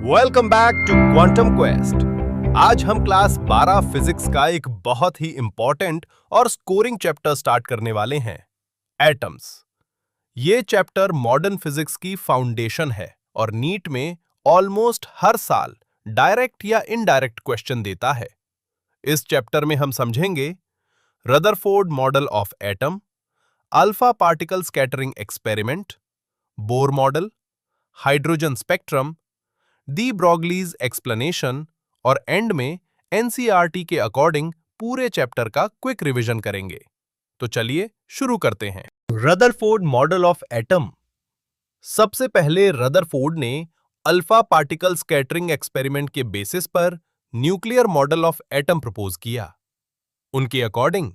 Welcome back to quantum quest. आज हम class 12 physics का एक बहुत ही इंपॉर्टेंट और स्कोरिंग चैप्टर स्टार्ट करने वाले हैं, एटम्स। ये चैप्टर मॉडर्न फिजिक्स की फाउंडेशन है और नीट में ऑलमोस्ट हर साल डायरेक्ट या इनडायरेक्ट क्वेश्चन देता है। इस चैप्टर में हम समझेंगे Rutherford model of atom, alpha particle scattering experiment, Bohr model, hydrogen spectrum, the Broglie's explanation और एंड में एनसीईआरटी के अकॉर्डिंग पूरे चैप्टर का क्विक रिवीजन करेंगे। तो चलिए शुरू करते हैं। Rutherford model of atom. सबसे पहले रदरफोर्ड ने अल्फा पार्टिकल स्कैटरिंग एक्सपेरिमेंट के बेसिस पर nuclear model of atom propose किया। उनके अकॉर्डिंग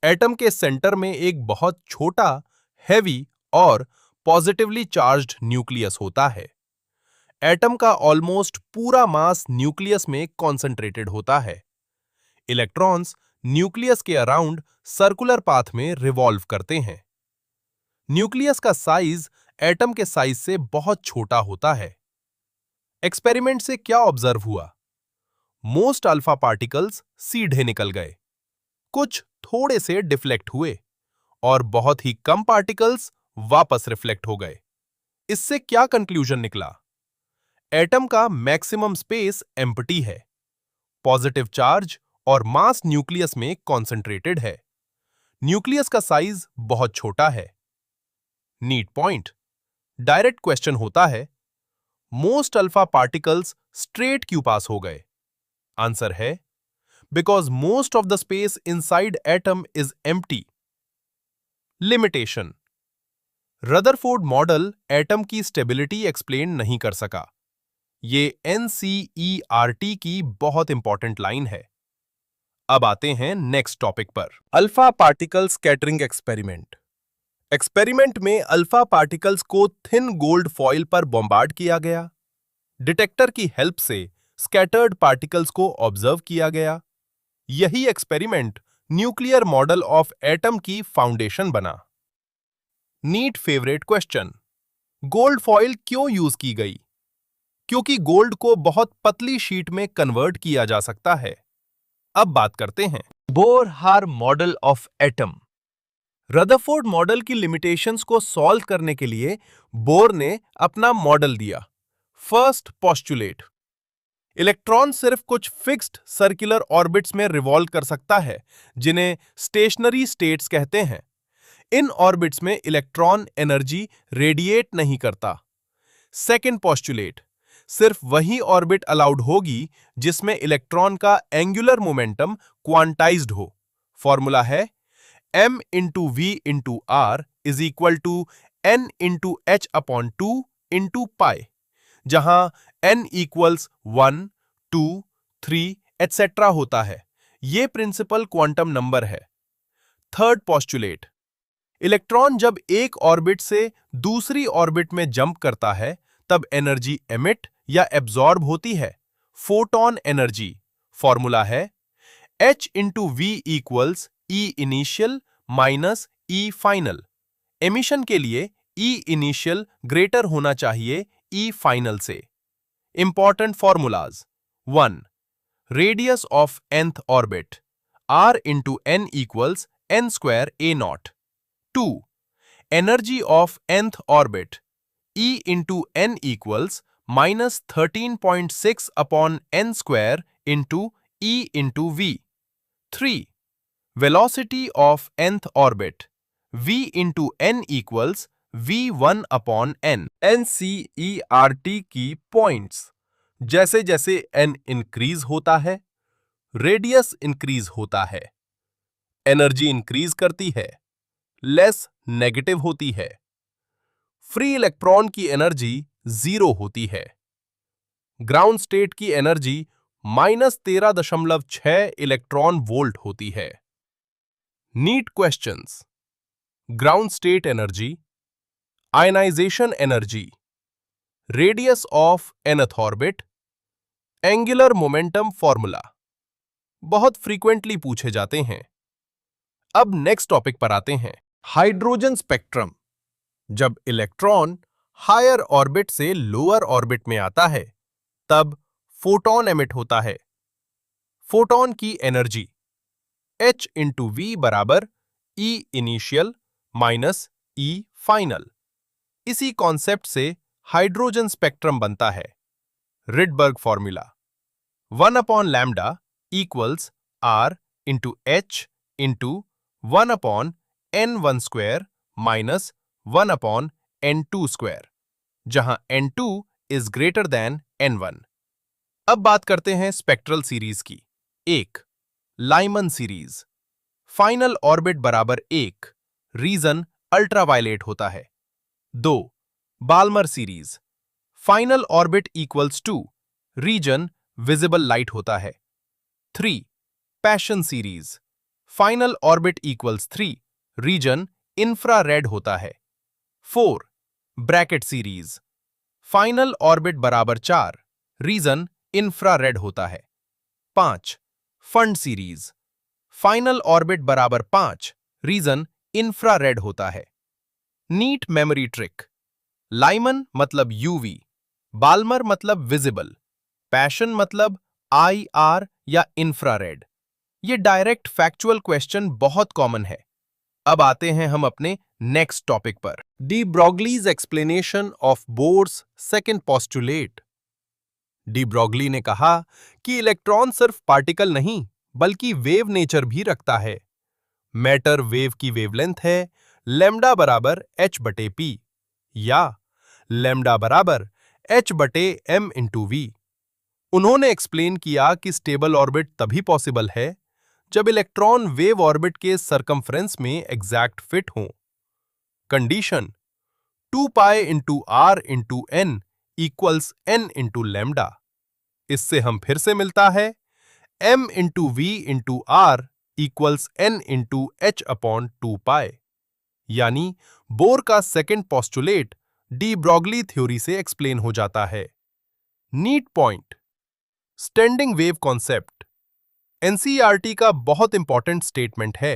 एटम के सेंटर में एक बहुत छोटा, हैवी और पॉजिटिवली चार्ज्ड न्यूक्लियस होता है। एटम का ऑलमोस्ट पूरा मास न्यूक्लियस में कॉन्सेंट्रेटेड होता है। इलेक्ट्रॉन्स न्यूक्लियस के अराउंड सर्कुलर पाथ में रिवॉल्व करते हैं। न्यूक्लियस का साइज एटम के साइज से बहुत छोटा होता है। एक्सपेरिमेंट से क्या ऑब्जर्व हुआ? मोस्ट अल्फा पार्टिकल्स सीधे निकल गए, कुछ थोड़े से डिफ्लेक्ट हुए और बहुत ही कम पार्टिकल्स वापस रिफ्लेक्ट हो गए। इससे क्या कंक्लूजन निकला? एटम का मैक्सिमम स्पेस एम्प्टी है। पॉजिटिव चार्ज और मास न्यूक्लियस में कॉन्सेंट्रेटेड है। न्यूक्लियस का साइज बहुत छोटा है। NEET point. डायरेक्ट क्वेश्चन होता है, मोस्ट अल्फा पार्टिकल्स स्ट्रेट क्यों पास हो गए? आंसर है, because most of the space inside atom is empty. Limitation. Rutherford model atom की स्टेबिलिटी एक्सप्लेन नहीं कर सका। ये एनसीईआरटी की बहुत इंपॉर्टेंट लाइन है। अब आते हैं नेक्स्ट टॉपिक पर, alpha particle scattering experiment. Experiment में अल्फा पार्टिकल्स को थिन गोल्ड फॉइल पर बॉम्बार्ड किया गया। डिटेक्टर की हेल्प से स्कैटर्ड पार्टिकल्स को ऑब्जर्व किया गया। यही experiment nuclear model of atom की फाउंडेशन बना। NEET favourite question, gold foil क्यों यूज की गई? क्योंकि गोल्ड को बहुत पतली शीट में कन्वर्ट किया जा सकता है। अब बात करते हैं बोर-हार model of atom. Rutherford model की लिमिटेशंस को सॉल्व करने के लिए बोर ने अपना मॉडल दिया। फर्स्ट पोस्टुलेट, इलेक्ट्रॉन सिर्फ कुछ फिक्स्ड सर्कुलर ऑर्बिट्स में रिवॉल्व कर सकता है, जिन्हें स्टेशनरी स्टेट्स कहते हैं। इन ऑर्बिट्स में इलेक्ट्रॉन एनर्जी रेडिएट नहीं करता। सेकेंड पोस्टुलेट, सिर्फ वही ऑर्बिट अलाउड होगी जिसमें इलेक्ट्रॉन का एंगुलर मोमेंटम क्वांटाइज्ड हो। फॉर्मूला है m into v into r is equal to n into h upon 2 into pi, जहां n इक्वल्स 1, 2, 3 एटसेट्रा होता है। यह प्रिंसिपल क्वांटम नंबर है। थर्ड पोस्टुलेट, इलेक्ट्रॉन जब एक ऑर्बिट से दूसरी ऑर्बिट में जंप करता है तब एनर्जी एमिट या एब्जॉर्ब होती है, फोटॉन एनर्जी। फॉर्मूला है h into v equals E initial minus E final. Emission के लिए ई इनिशियल ग्रेटर होना चाहिए ई फाइनल से। Important formulas, 1. Radius of nth orbit, r into n equals n square a naught. 2. Energy of nth orbit, E into n equals minus 13.6 upon n square into E into V। 3. Velocity of nth orbit, V into n equals V1 upon n। NCERT की points, जैसे जैसे n increase होता है, radius increase होता है। Energy increase करती है, less negative होती है। फ्री इलेक्ट्रॉन की एनर्जी 0 होती है। ग्राउंड स्टेट की एनर्जी -13.6 इलेक्ट्रॉन वोल्ट होती है। NEET questions, ground state energy, ionisation energy, radius of nth orbit, angular momentum formula बहुत फ्रीक्वेंटली पूछे जाते हैं। अब नेक्स्ट टॉपिक पर आते हैं, हाइड्रोजन स्पेक्ट्रम। जब इलेक्ट्रॉन हायर ऑर्बिट से लोअर ऑर्बिट में आता है तब फोटॉन एमिट होता है। फोटॉन की एनर्जी h इंटू वी बराबर E initial minus E final. इसी कॉन्सेप्ट से हाइड्रोजन स्पेक्ट्रम बनता है। Rydberg formula 1 upon lambda equals R into H into 1 upon N1 square minus 1 upon N2 square, जहां N2 is greater than N1। अब बात करते हैं स्पेक्ट्रल सीरीज की। 1 लाइमन सीरीज, फाइनल ऑर्बिट बराबर 1, रीजन अल्ट्रावायलेट होता है। 2 Balmer series, final orbit equals two, region visible light होता है। 3 Paschen series, final orbit equals 3, region infrared होता है। 4 ब्रैकेट सीरीज, फाइनल ऑर्बिट बराबर 4, रीजन इंफ्रारेड होता है। 5 फंड सीरीज, फाइनल ऑर्बिट बराबर 5, रीजन इंफ्रारेड होता है। नीट मेमोरी ट्रिक, लाइमन मतलब यूवी, बाल्मर मतलब विजिबल, पैशन मतलब IR या इंफ्रारेड। ये डायरेक्ट फैक्चुअल क्वेश्चन बहुत कॉमन है। अब आते हैं हम अपने नेक्स्ट टॉपिक पर, de Broglie's explanation of bourse second postulate. De Broglie ने कहा कि इलेक्ट्रॉन सिर्फ पार्टिकल नहीं बल्कि वेव नेचर भी रखता है। मैटर वेव की वेवलेंथ है लैम्डा बराबर h/p या लैम्डा बराबर h/m इंटू वी। उन्होंने एक्सप्लेन किया कि स्टेबल ऑर्बिट तभी पॉसिबल है जब इलेक्ट्रॉन वेव ऑर्बिट के सरकमफ्रेंस में एग्जैक्ट फिट हो। Condition 2 pi into r into n equals n into lambda. इससे हम फिर से मिलता है m into v into r equals n into h upon 2 pi. यानी बोर का second postulate de Broglie theory से एक्सप्लेन हो जाता है। NEET point, standing wave concept NCERT का बहुत इंपॉर्टेंट स्टेटमेंट है।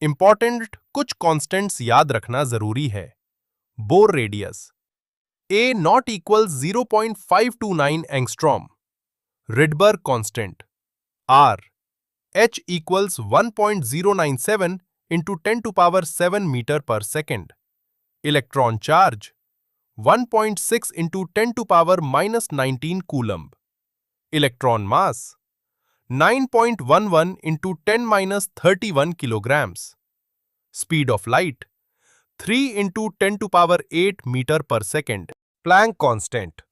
इंपॉर्टेंट कुछ कॉन्स्टेंट्स याद रखना जरूरी है। Bohr radius A naught equals 0.529 angstrom, Rydberg constant R H equals 1.097 into 10⁻7 metre per second, electron charge 1.6 into 10⁻−19 coulomb, electron mass 9.11 into 10⁻31 kilograms, speed of light 3 into 10⁸ metre per second, Planck constant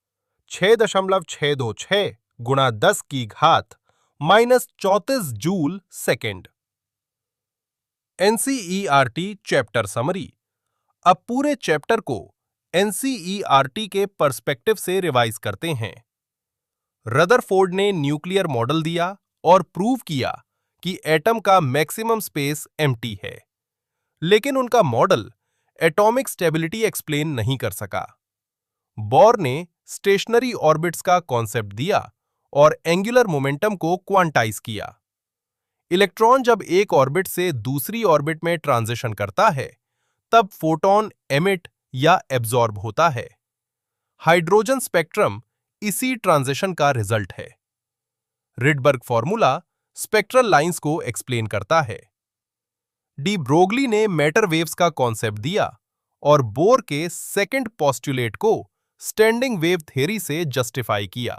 6.626 गुणा 10 की घात -34 joule second. NCERT chapter summary. अब पूरे chapter को NCERT के perspective से revise करते हैं। रदरफोर्ड ने न्यूक्लियर मॉडल दिया और प्रूव किया कि एटम का मैक्सिमम स्पेस एम्प्टी है, लेकिन उनका मॉडल एटॉमिक स्टेबिलिटी एक्सप्लेन नहीं कर सका। बोर ने स्टेशनरी ऑर्बिट्स का कॉन्सेप्ट दिया और एंगुलर मोमेंटम को क्वांटाइज किया। इलेक्ट्रॉन जब एक ऑर्बिट से दूसरी ऑर्बिट में ट्रांजिशन करता है, तब फोटॉन एमिट या एब्जॉर्ब होता है। हाइड्रोजन स्पेक्ट्रम इसी ट्रांजिशन का रिजल्ट है। रिडबर्ग फॉर्मूला स्पेक्ट्रल लाइंस को एक्सप्लेन करता है। डी ब्रोगली ने मैटर वेव्स का कॉन्सेप्ट दिया और बोर के सेकेंड पोस्टुलेट को स्टैंडिंग वेव थ्योरी से जस्टिफाई किया।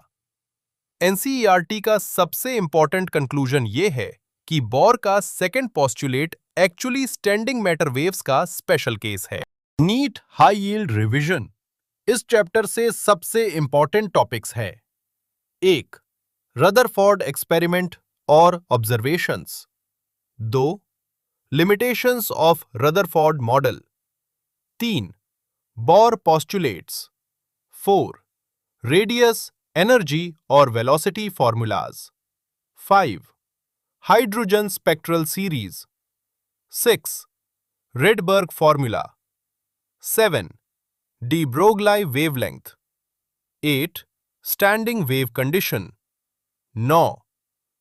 एनसीईआरटी का सबसे इंपॉर्टेंट कंक्लूजन यह है कि बोर का second postulate actually standing matter waves का स्पेशल केस है। NEET high yield revision. इस चैप्टर से सबसे इंपॉर्टेंट टॉपिक्स है। 1 रदरफोर्ड एक्सपेरिमेंट और observations. 2 limitations of Rutherford model. 3 Bohr postulates. 4 radius, energy और velocity formulas. 5 hydrogen spectral series. 6 Rydberg formula. 7 de Broglie wavelength. 8 standing wave condition. 9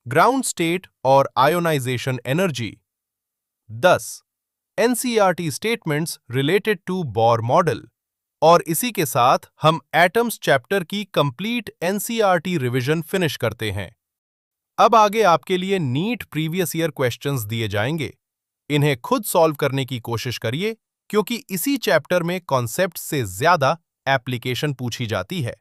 ground state और ionisation energy. 10 NCERT statements related to Bohr model. और इसी के साथ हम atoms chapter की complete NCERT revision finish करते हैं। अब आगे आपके लिए नीट प्रीवियस ईयर क्वेश्चंस दिए जाएंगे। इन्हें खुद सॉल्व करने की कोशिश करिए, क्योंकि इसी चैप्टर में कॉन्सेप्ट से ज्यादा एप्लीकेशन पूछी जाती है।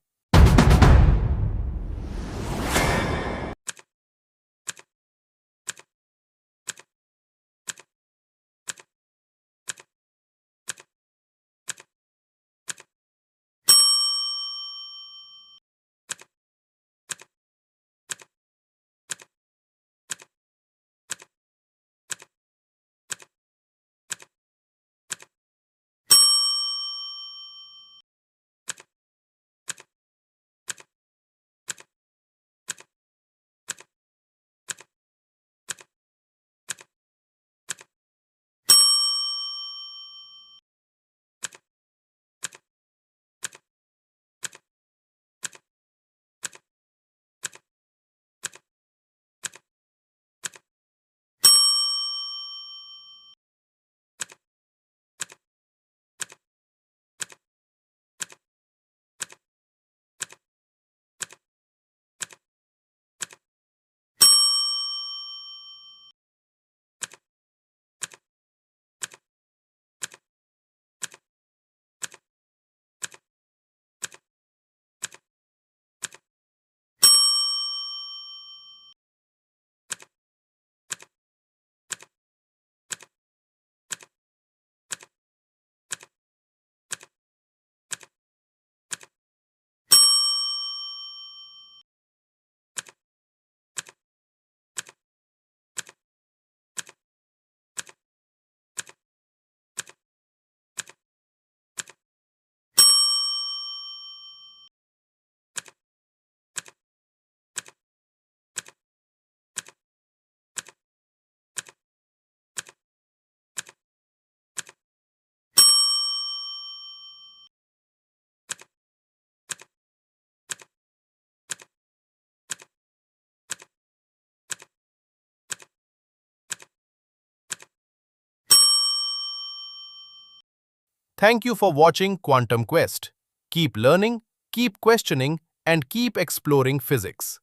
Thank you for watching Quantum Quest. Keep learning, keep questioning, and keep exploring physics.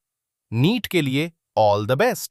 NEET के लिए all the best.